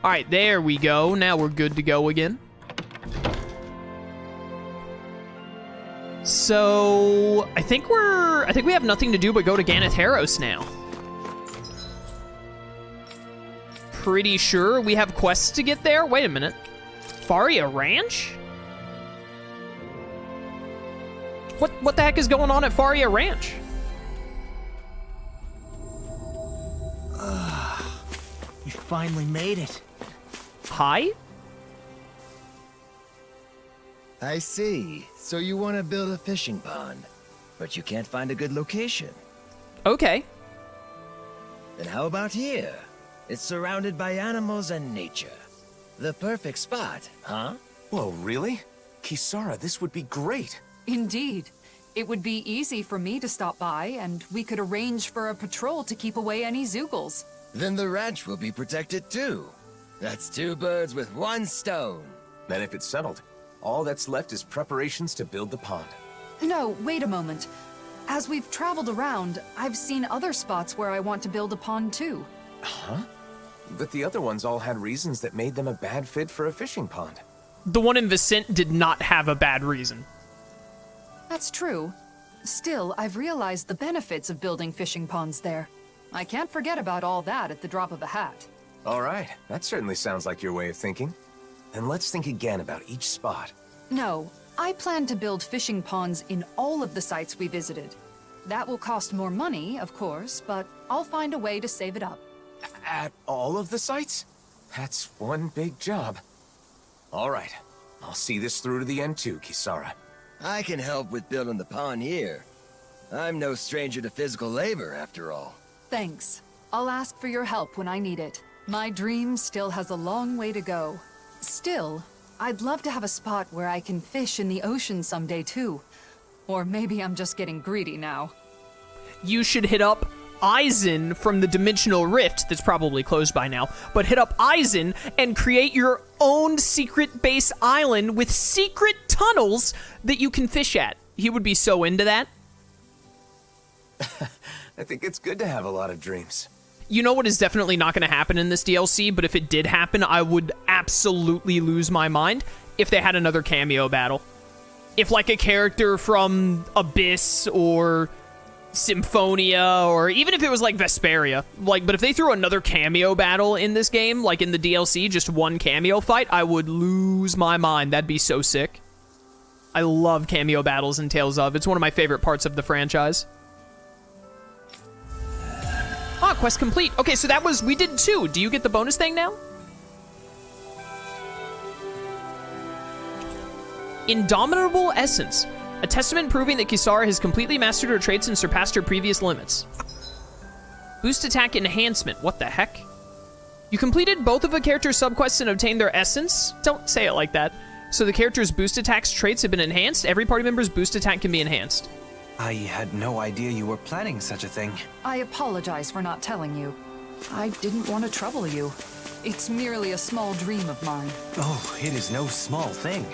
All right, there we go. Now we're good to go again. So I think we have nothing to do but go to Ganatheros now. Pretty sure we have quests to get there. Wait a minute. Faria Ranch? What the heck is going on at Faria Ranch? You finally made it. Hi? I see. So you want to build a fishing pond, but you can't find a good location. Okay. Then how about here? It's surrounded by animals and nature. The perfect spot, huh? Whoa, really? Kisara, this would be great. Indeed. It would be easy for me to stop by, and we could arrange for a patrol to keep away any Zoogles. Then the ranch will be protected too. That's two birds with one stone. Then if it's settled, all that's left is preparations to build the pond. No, wait a moment. As we've traveled around, I've seen other spots where I want to build a pond too. Huh? But the other ones all had reasons that made them a bad fit for a fishing pond. The one in Vicent did not have a bad reason. That's true. Still, I've realized the benefits of building fishing ponds there. I can't forget about all that at the drop of a hat. All right, that certainly sounds like your way of thinking. Then let's think again about each spot. No, I plan to build fishing ponds in all of the sites we visited. That will cost more money, of course, but I'll find a way to save it up. At all of the sites? That's one big job. All right, I'll see this through to the end too, Kisara. I can help with building the pond here. I'm no stranger to physical labor, after all. Thanks. I'll ask for your help when I need it. My dream still has a long way to go. Still, I'd love to have a spot where I can fish in the ocean someday too. Or maybe I'm just getting greedy now. You should hit up Aizen from the Dimensional Rift, that's probably closed by now, but hit up Aizen and create your own secret base island with secret tunnels that you can fish at. He would be so into that. I think it's good to have a lot of dreams. You know what is definitely not going to happen in this DLC, but if it did happen, I would absolutely lose my mind if they had another cameo battle. If, like, a character from Abyss or Symphonia, or even if it was, like, Vesperia, like, but if they threw another cameo battle in this game, like in the DLC, just one cameo fight, I would lose my mind. That'd be so sick. I love cameo battles in Tales of. It's one of my favorite parts of the franchise. Ah, quest complete. Okay, so that was, we did 2. Do you get the bonus thing now? Indomitable Essence. A testament proving that Kisara has completely mastered her traits and surpassed her previous limits. Boost attack enhancement. What the heck? You completed both of a character's subquests and obtained their essence? Don't say it like that. So the character's boost attack's traits have been enhanced. Every party member's boost attack can be enhanced. I had no idea you were planning such a thing. I apologize for not telling you. I didn't want to trouble you. It's merely a small dream of mine. Oh, it is no small thing.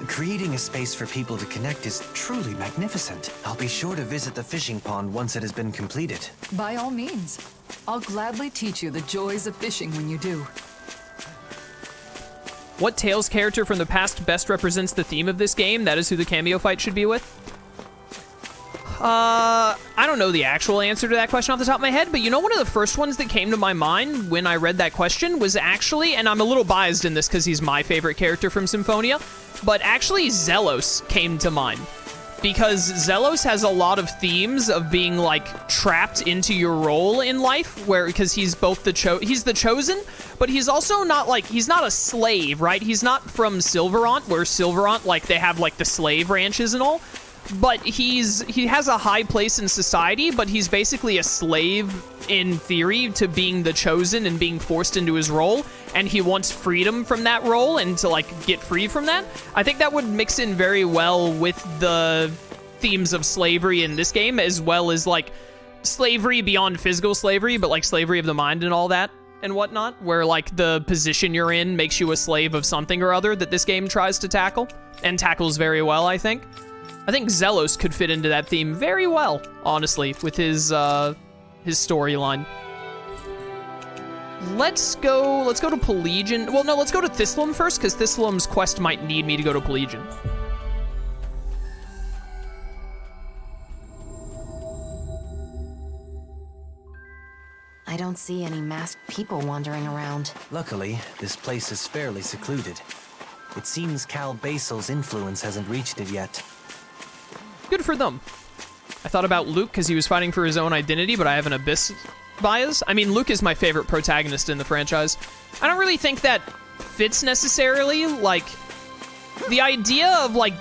Creating a space for people to connect is truly magnificent. I'll be sure to visit the fishing pond once it has been completed. By all means. I'll gladly teach you the joys of fishing when you do. What Tails character from the past best represents the theme of this game? That is who the cameo fight should be with. I don't know the actual answer to that question off the top of my head, but you know, one of the first ones that came to my mind when I read that question was actually, and I'm a little biased in this because he's my favorite character from Symphonia, but actually Zelos came to mind. Because Zelos has a lot of themes of being, like, trapped into your role in life, where, because he's both he's the chosen, but he's also not, like, he's not a slave, right? He's not from Silverant, where Silverant, like, they have, like, the slave ranches and all. But he has a high place in society, but he's basically a slave in theory to being the chosen and being forced into his role, and he wants freedom from that role and to, like, get free from that. I think that would mix in very well with the themes of slavery in this game, as well as, like, slavery beyond physical slavery, but, like, slavery of the mind and all that and whatnot, where, like, the position you're in makes you a slave of something or other that this game tries to tackle, and tackles very well, I think. I think Zelos could fit into that theme very well, honestly, with his storyline. let's go to Pelagian. Well, no, let's go to Thistleum first, because Thistleum's quest might need me to go to Pelagian. I don't see any masked people wandering around. Luckily, this place is fairly secluded. It seems Cal Basil's influence hasn't reached it yet. Good for them. I thought about Luke because he was fighting for his own identity, but I have an Abyss bias. I mean, Luke is my favorite protagonist in the franchise. I don't really think that fits necessarily. Like, the idea of, like,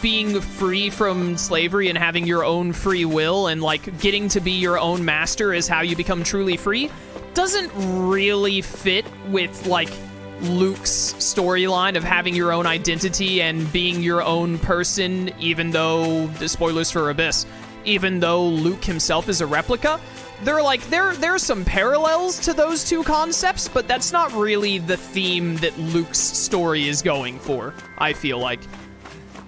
being free from slavery and having your own free will and, like, getting to be your own master is how you become truly free doesn't really fit with, like, Luke's storyline of having your own identity and being your own person, even though, the spoilers for Abyss, even though Luke himself is a replica. They're like, there's some parallels to those two concepts, but that's not really the theme that Luke's story is going for, I feel like.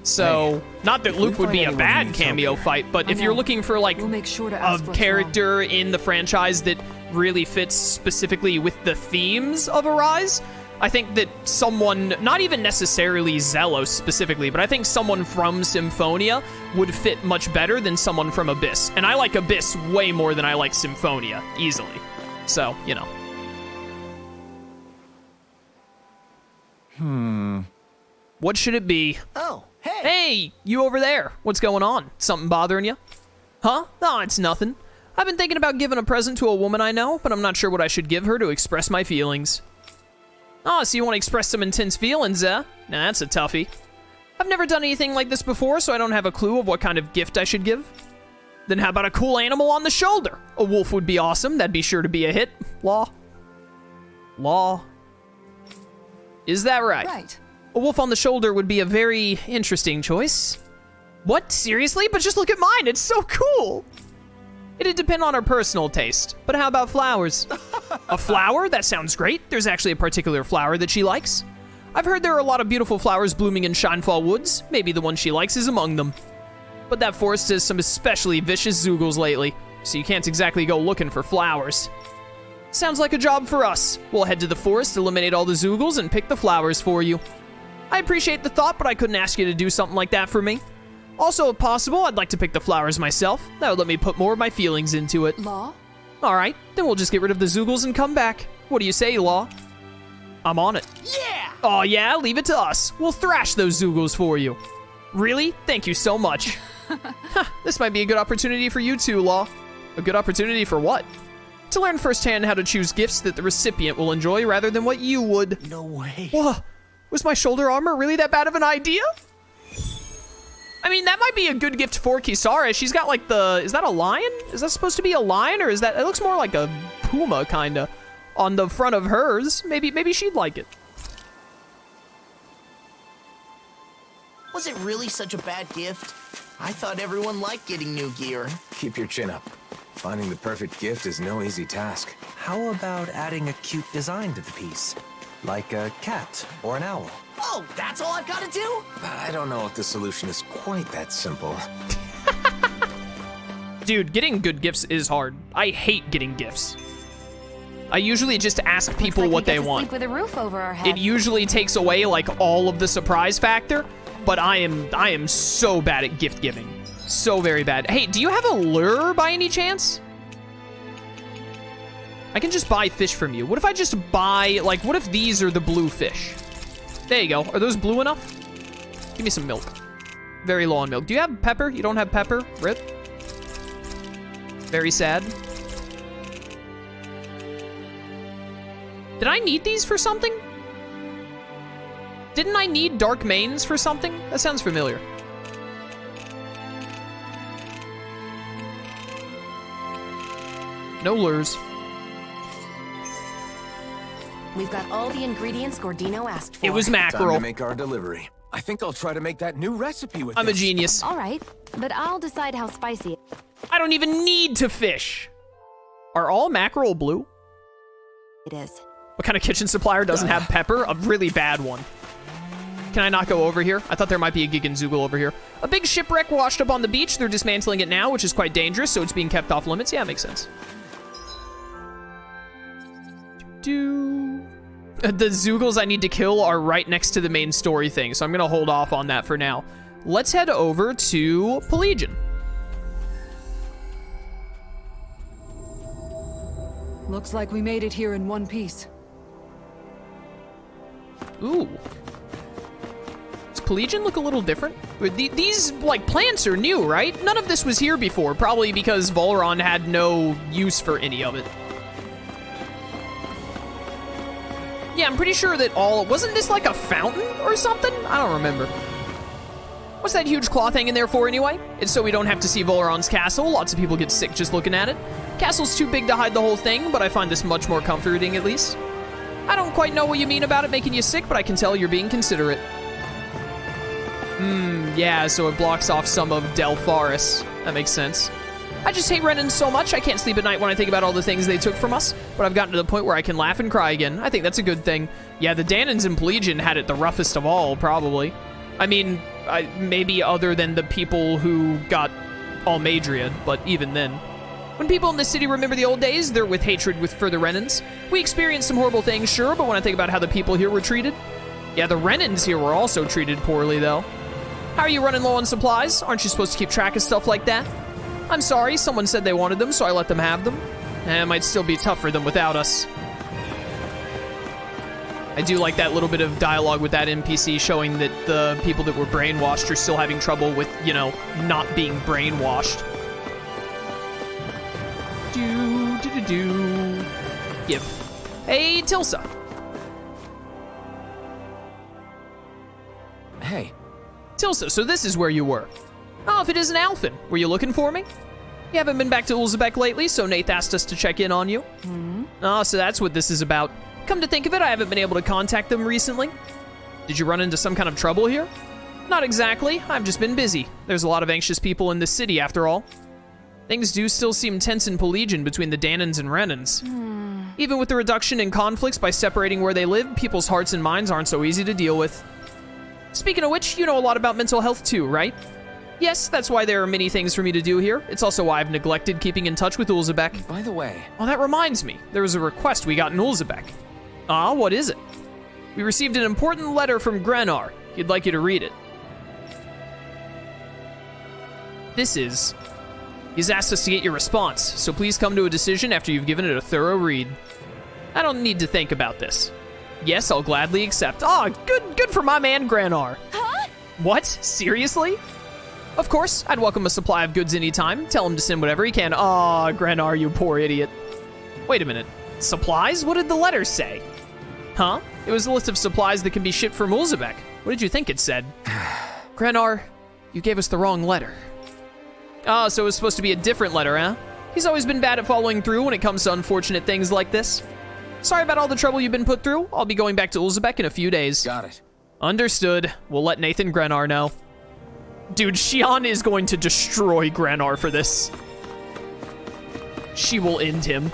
So, not that Luke would be a bad cameo fight, but if you're looking for, like, We'll make sure to a ask what's character in the franchise that really fits specifically with the themes of Arise, I think that someone, not even necessarily Zelos specifically, but I think someone from Symphonia would fit much better than someone from Abyss. And I like Abyss way more than I like Symphonia, easily. So, you know. What should it be? Oh, hey! Hey, you over there. What's going on? Something bothering you? Huh? No, it's nothing. I've been thinking about giving a present to a woman I know, but I'm not sure what I should give her to express my feelings. Oh, so you want to express some intense feelings, eh? Nah, that's a toughie. I've never done anything like this before, so I don't have a clue of what kind of gift I should give. Then how about a cool animal on the shoulder? A wolf would be awesome. That'd be sure to be a hit. Law. Is that right? Right. A wolf on the shoulder would be a very interesting choice. What? Seriously? But just look at mine. It's so cool. It'd depend on her personal taste. But how about flowers? A flower? That sounds great. There's actually a particular flower that she likes. I've heard there are a lot of beautiful flowers blooming in Shinefall Woods. Maybe the one she likes is among them. But that forest has some especially vicious Zoogles lately, so you can't exactly go looking for flowers. Sounds like a job for us. We'll head to the forest, eliminate all the Zoogles, and pick the flowers for you. I appreciate the thought, but I couldn't ask you to do something like that for me. Also, if possible, I'd like to pick the flowers myself. That would let me put more of my feelings into it. Law? Alright, then we'll just get rid of the Zoogles and come back. What do you say, Law? I'm on it. Yeah! Oh yeah? Leave it to us. We'll thrash those Zoogles for you. Really? Thank you so much. This might be a good opportunity for you too, Law. A good opportunity for what? To learn firsthand how to choose gifts that the recipient will enjoy rather than what you would. No way. Whoa, was my shoulder armor really that bad of an idea? I mean, that might be a good gift for Kisara. She's got like the, is that a lion? Is that supposed to be a lion, or is that, it looks more like a puma kinda on the front of hers. Maybe she'd like it. Was it really such a bad gift? I thought everyone liked getting new gear. Keep your chin up. Finding the perfect gift is no easy task. How about adding a cute design to the piece? Like a cat or an owl? Oh, that's all I've got to do? I don't know if the solution is quite that simple. Dude, getting good gifts is hard. I hate getting gifts. I usually just ask people Looks like what we they get to want. sleep with a roof over our It head. usually takes away like all of the surprise factor, but I am so bad at gift giving. So very bad. Hey, do you have a lure by any chance? I can just buy fish from you. What if I just buy, like, what if these are the blue fish? There you go. Are those blue enough? Give me some milk. Very low on milk. Do you have pepper? You don't have pepper? Rip. Very sad. Did I need these for something? Didn't I need dark manes for something? That sounds familiar. No lures. We've got all the ingredients Gordino asked for. It was Time mackerel. to make our delivery. I think I'll try to make that new recipe with I'm a this. genius. All right, but I'll decide how spicy I don't even need to fish. Are all mackerel blue? it is. What kind of kitchen supplier doesn't have pepper? A really bad one. Can I not go over here? I thought there might be a Giganzoogle over here. A big shipwreck washed up on the beach. They're dismantling it now, which is quite dangerous, so it's being kept off limits. Yeah, makes sense. The Zoogles I need to kill are right next to the main story thing, so I'm gonna hold off on that for now. Let's head over to Pelagian. Looks like we made it here in one piece. Ooh. Does Pelagian look a little different? These, like, plants are new, right? None of this was here before, probably because Volron had no use for any of it. Yeah, I'm pretty sure that wasn't this like a fountain or something? I don't remember. What's that huge cloth hanging there for anyway? It's so we don't have to see Volron's castle. Lots of people get sick just looking at it. Castle's too big to hide the whole thing, but I find this much more comforting at least. I don't quite know what you mean about it making you sick, but I can tell you're being considerate. Yeah, so it blocks off some of Delpharis. That makes sense. I just hate Renans so much, I can't sleep at night when I think about all the things they took from us, but I've gotten to the point where I can laugh and cry again. I think that's a good thing. Yeah, the Dahnans in Pelagian had it the roughest of all, probably. I mean, maybe other than the people who got Almadria, but even then. When people in the city remember the old days, they're with hatred for the Renans. We experienced some horrible things, sure, but when I think about how the people here were treated... Yeah, the Renans here were also treated poorly, though. How are you running low on supplies? Aren't you supposed to keep track of stuff like that? I'm sorry, someone said they wanted them, so I let them have them. It might still be tough for them without us. I do like that little bit of dialogue with that NPC showing that the people that were brainwashed are still having trouble with, you know, not being brainwashed. Give. Hey, Tilsa. Hey. Tilsa, so this is where you were. Oh, if it isn't Alphen, were you looking for me? You haven't been back to Ulzebek lately, so Nath asked us to check in on you. Oh, so that's what this is about. Come to think of it, I haven't been able to contact them recently. Did you run into some kind of trouble here? Not exactly, I've just been busy. There's a lot of anxious people in this city, after all. Things do still seem tense in Pelagian between the Dahnans and Renans. Even with the reduction in conflicts by separating where they live, people's hearts and minds aren't so easy to deal with. Speaking of which, you know a lot about mental health too, right? Yes, that's why there are many things for me to do here. It's also why I've neglected keeping in touch with Ulzebek. By the way... Oh, that reminds me. There was a request we got in Ulzebek. Ah, what is it? We received an important letter from Grenar. He'd like you to read it. He's asked us to get your response, so please come to a decision after you've given it a thorough read. I don't need to think about this. Yes, I'll gladly accept. Ah, good for my man Grenar. Huh? What? Seriously? Of course, I'd welcome a supply of goods anytime. Tell him to send whatever he can. Aw, Grenar, you poor idiot. Wait a minute. Supplies? What did the letter say? Huh? It was a list of supplies that can be shipped from Ulzebek. What did you think it said? Grenar, you gave us the wrong letter. Ah, so it was supposed to be a different letter, huh? He's always been bad at following through when it comes to unfortunate things like this. Sorry about all the trouble you've been put through. I'll be going back to Ulzebek in a few days. Got it. Understood. We'll let Nathan Grenar know. Dude, Xian is going to destroy Grenar for this. She will end him.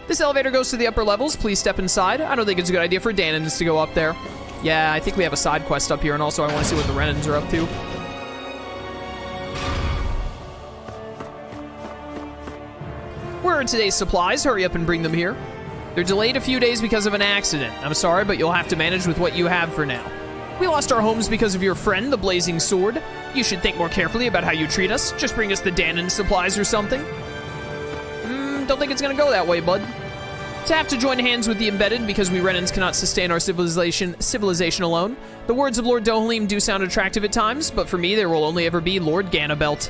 This elevator goes to the upper levels. Please step inside. I don't think it's a good idea for Dahnans to go up there. Yeah, I think we have a side quest up here, and also I want to see what the Renans are up to. Where are today's supplies? Hurry up and bring them here. They're delayed a few days because of an accident. I'm sorry, but you'll have to manage with what you have for now. We lost our homes because of your friend, the Blazing Sword. You should think more carefully about how you treat us. Just bring us the Dahnan supplies or something. Don't think it's gonna go that way, bud. To have to join hands with the Embedded because we Renans cannot sustain our civilization alone. The words of Lord Dohalim do sound attractive at times, but for me there will only ever be Lord Ganabelt.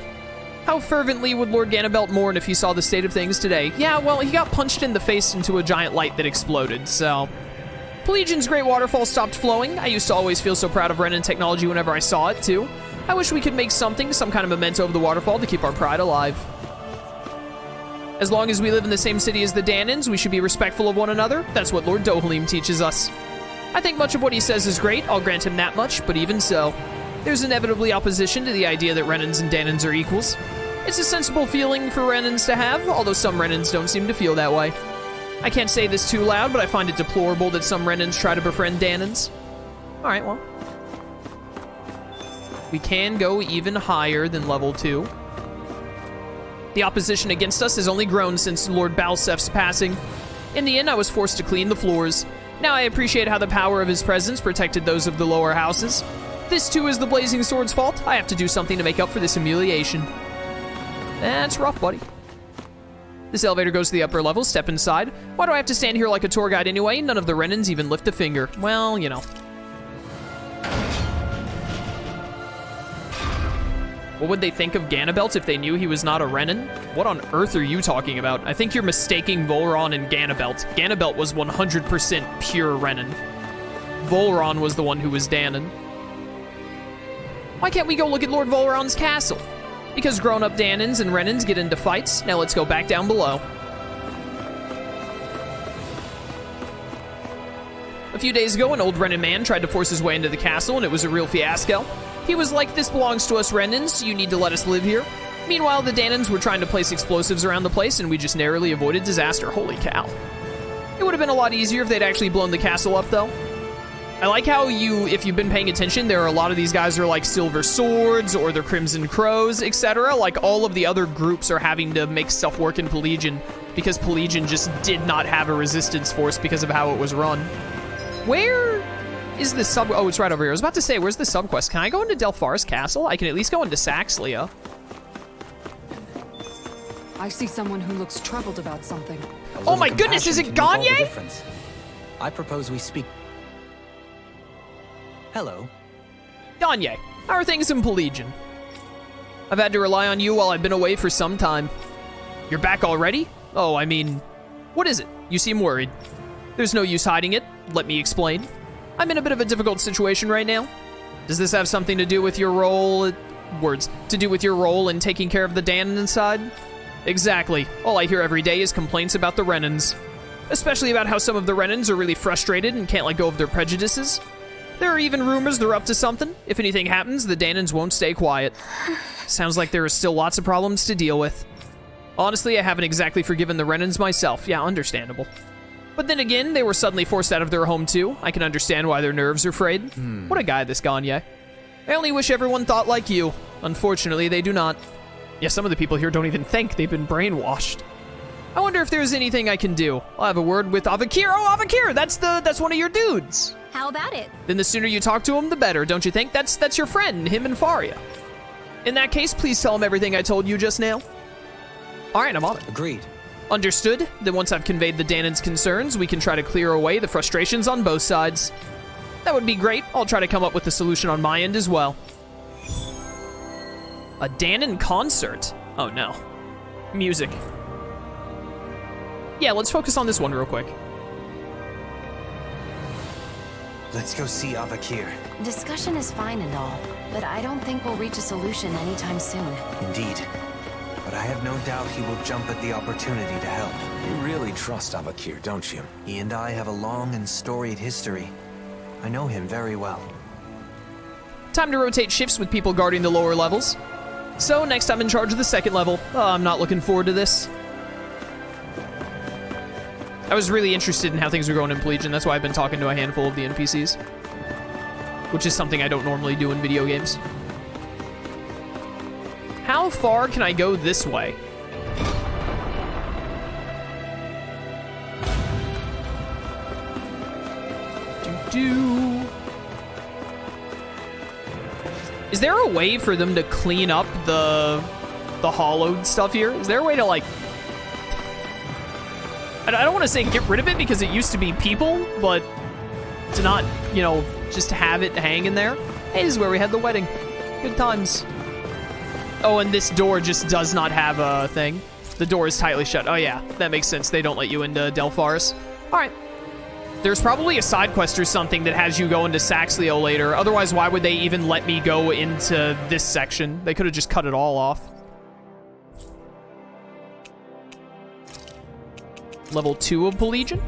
How fervently would Lord Ganabelt mourn if he saw the state of things today? Yeah, well, he got punched in the face into a giant light that exploded, so... Pelagian's great waterfall stopped flowing. I used to always feel so proud of Renan technology whenever I saw it, too. I wish we could make some kind of memento of the waterfall to keep our pride alive. As long as we live in the same city as the Dahnans, we should be respectful of one another. That's what Lord Dohalim teaches us. I think much of what he says is great, I'll grant him that much, but even so, there's inevitably opposition to the idea that Renans and Dahnans are equals. It's a sensible feeling for Renans to have, although some Renans don't seem to feel that way. I can't say this too loud, but I find it deplorable that some Renans try to befriend Dahnans. Alright, well. We can go even higher than level 2. The opposition against us has only grown since Lord Balsef's passing. In the end, I was forced to clean the floors. Now I appreciate how the power of his presence protected those of the lower houses. This too is the Blazing Sword's fault. I have to do something to make up for this humiliation. That's rough, buddy. This elevator goes to the upper level. Step inside. Why do I have to stand here like a tour guide anyway? None of the Renans even lift a finger. Well, you know. What would they think of Ganabelt if they knew he was not a Renan? What on earth are you talking about? I think you're mistaking Volron and Ganabelt. Ganabelt was 100% pure Renan. Volron was the one who was Dahnan. Why can't we go look at Lord Volron's castle? Because grown-up Dahnans and Renans get into fights. Now let's go back down below. A few days ago, an old Renan man tried to force his way into the castle, and it was a real fiasco. He was like, "This belongs to us Renans, you need to let us live here." Meanwhile, the Dahnans were trying to place explosives around the place, and we just narrowly avoided disaster. Holy cow. It would have been a lot easier if they'd actually blown the castle up, though. I like how if you've been paying attention, there are a lot of these guys are like Silver Swords or the Crimson Crows, etc. Like, all of the other groups are having to make stuff work in Pelagian because Pelagian just did not have a resistance force because of how it was run. Where is the sub... Oh, it's right over here. I was about to say, where's the subquest? Can I go into Delphar's castle? I can at least go into Saxlia. I see someone who looks troubled about something. Oh my goodness, is it Gagne? I propose we speak. Hello. Gagne, how are things in Pelagian? I've had to rely on you while I've been away for some time. You're back already? Oh, I mean, what is it? You seem worried. There's no use hiding it. Let me explain. I'm in a bit of a difficult situation right now. Does this have something to do with your role... To do with your role in taking care of the Dahnan side? Exactly. All I hear every day is complaints about the Renans. Especially about how some of the Renans are really frustrated and can't let go of their prejudices. There are even rumors they're up to something. If anything happens, the Dahnans won't stay quiet. Sounds like there are still lots of problems to deal with. Honestly, I haven't exactly forgiven the Renans myself. Yeah, understandable. But then again, they were suddenly forced out of their home too. I can understand why their nerves are frayed. What a guy, this Gagne. I only wish everyone thought like you. Unfortunately, they do not. Yeah, some of the people here don't even think they've been brainwashed. I wonder if there's anything I can do. I'll have a word with Avakir. Oh, Avakir, that's one of your dudes. How about it? Then the sooner you talk to him, the better, don't you think? That's your friend, him and Faria. In that case, please tell him everything I told you just now. All right, I'm on it. Agreed. Understood. Then once I've conveyed the Dahnan's concerns, we can try to clear away the frustrations on both sides. That would be great. I'll try to come up with a solution on my end as well. A Dahnan concert? Oh no. Music. Yeah, let's focus on this one real quick. Let's go see Avakir. Discussion is fine and all, but I don't think we'll reach a solution anytime soon. Indeed. But I have no doubt he will jump at the opportunity to help. You really trust Avakir, don't you? He and I have a long and storied history. I know him very well. Time to rotate shifts with people guarding the lower levels. So, next I'm in charge of the second level. I'm not looking forward to this. I was really interested in how things are going in Pelagian. That's why I've been talking to a handful of the NPCs. Which is something I don't normally do in video games. How far can I go this way? Is there a way for them to clean up the hollowed stuff here? Is there a way to, like... I don't want to say get rid of it because it used to be people, but to not, you know, just have it hang in there. Hey, this is where we had the wedding. Good times. Oh, and this door just does not have a thing. The door is tightly shut. Oh, yeah. That makes sense. They don't let you into Delpharis. All right. There's probably a side quest or something that has you go into Saxlio later. Otherwise, why would they even let me go into this section? They could have just cut it all off. Level 2 of Pelagian?